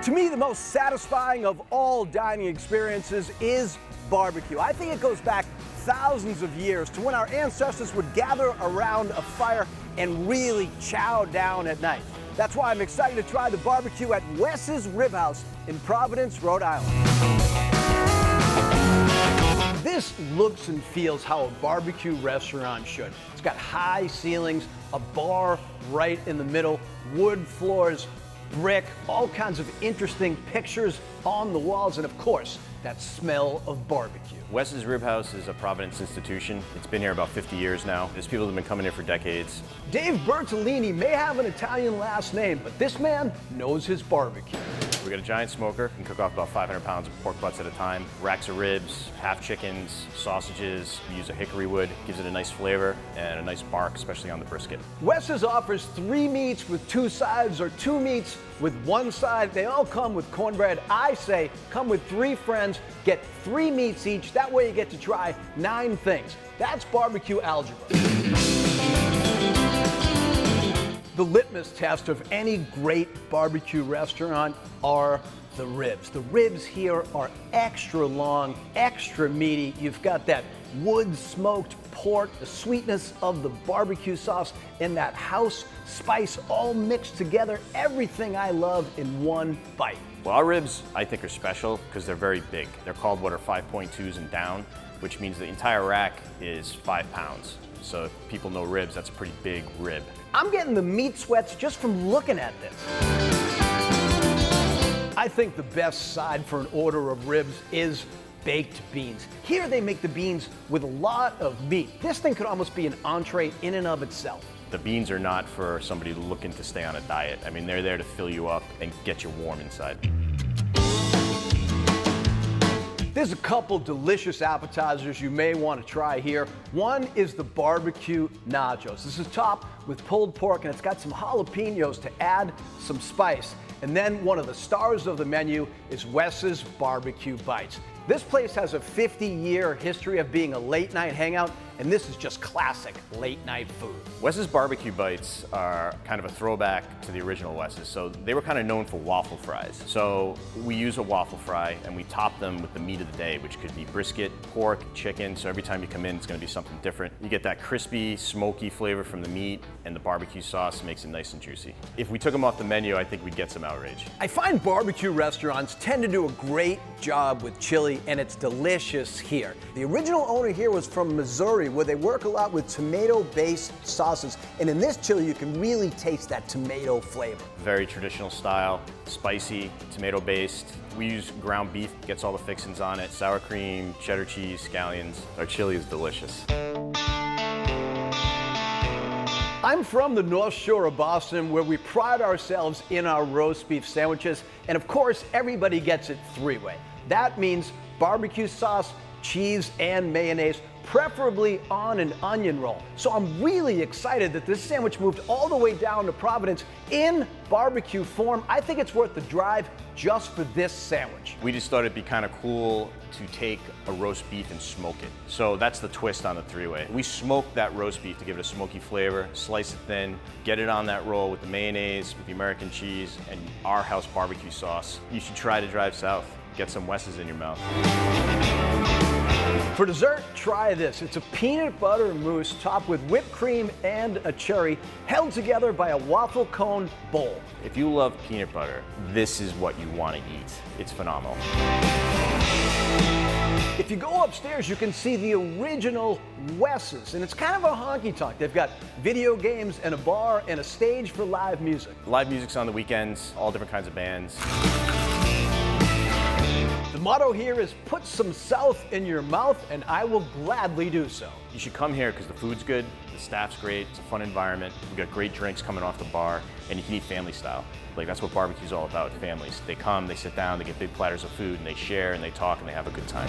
To me, the most satisfying of all dining experiences is barbecue. I think it goes back thousands of years to when our ancestors would gather around a fire and really chow down at night. That's why I'm excited to try the barbecue at Wes's Rib House in Providence, Rhode Island. This looks and feels how a barbecue restaurant should. It's got high ceilings, a bar right in the middle, wood floors, brick, all kinds of interesting pictures on the walls, and of course, that smell of barbecue. Wes's Rib House is a Providence institution. It's been here about 50 years now. There's people that have been coming here for decades. Dave Bertolini may have an Italian last name, but this man knows his barbecue. We got a giant smoker, can cook off about 500 pounds of pork butts at a time. Racks of ribs, half chickens, sausages. We use a hickory wood, gives it a nice flavor and a nice bark, especially on the brisket. Wes's offers 3 meats with 2 sides or 2 meats with 1 side. They all come with cornbread. I say come with 3 friends, get 3 meats each. That way you get to try 9 things. That's barbecue algebra. The litmus test of any great barbecue restaurant are the ribs. The ribs here are extra long, extra meaty. You've got that wood smoked pork, the sweetness of the barbecue sauce, and that house spice all mixed together. Everything I love in one bite. Well, our ribs, I think, are special because they're very big. They're called what are 5.2s and down, which means the entire rack is 5 pounds. So if people know ribs, that's a pretty big rib. I'm getting the meat sweats just from looking at this. I think the best side for an order of ribs is baked beans. Here they make the beans with a lot of meat. This thing could almost be an entree in and of itself. The beans are not for somebody looking to stay on a diet. I mean, they're there to fill you up and get you warm inside. There's a couple delicious appetizers you may want to try here. One is the barbecue nachos. This is topped with pulled pork and it's got some jalapenos to add some spice. And then one of the stars of the menu is Wes's Barbecue Bites. This place has a 50-year history of being a late night hangout, and this is just classic late night food. Wes's Barbecue Bites are kind of a throwback to the original Wes's. So they were kind of known for waffle fries. So we use a waffle fry and we top them with the meat of the day, which could be brisket, pork, chicken. So every time you come in, it's gonna be something different. You get that crispy, smoky flavor from the meat, and the barbecue sauce makes it nice and juicy. If we took them off the menu, I think we'd get some outrage. I find barbecue restaurants tend to do a great job with chili, and it's delicious here. The original owner here was from Missouri, where they work a lot with tomato-based sauces, and in this chili you can really taste that tomato flavor. Very traditional style, spicy, tomato-based. We use ground beef, gets all the fixings on it, sour cream, cheddar cheese, scallions. Our chili is delicious. I'm from the North Shore of Boston, where we pride ourselves in our roast beef sandwiches, and of course everybody gets it 3-way. That means barbecue sauce, cheese, and mayonnaise, preferably on an onion roll. So I'm really excited that this sandwich moved all the way down to Providence in barbecue form. I think it's worth the drive just for this sandwich. We just thought it'd be kind of cool to take a roast beef and smoke it. So that's the twist on the 3-way. We smoke that roast beef to give it a smoky flavor, slice it thin, get it on that roll with the mayonnaise, with the American cheese, and our house barbecue sauce. You should try to drive south. Get some Wes's in your mouth. For dessert, try this. It's a peanut butter mousse topped with whipped cream and a cherry, held together by a waffle cone bowl. If you love peanut butter, this is what you want to eat. It's phenomenal. If you go upstairs, you can see the original Wes's, and it's kind of a honky-tonk. They've got video games and a bar and a stage for live music. Live music's on the weekends, all different kinds of bands. The motto here is put some South in your mouth, and I will gladly do so. You should come here because the food's good, the staff's great, it's a fun environment, we've got great drinks coming off the bar, and you can eat family style. Like, that's what barbecue's all about, families. They come, they sit down, they get big platters of food, and they share, and they talk, and they have a good time.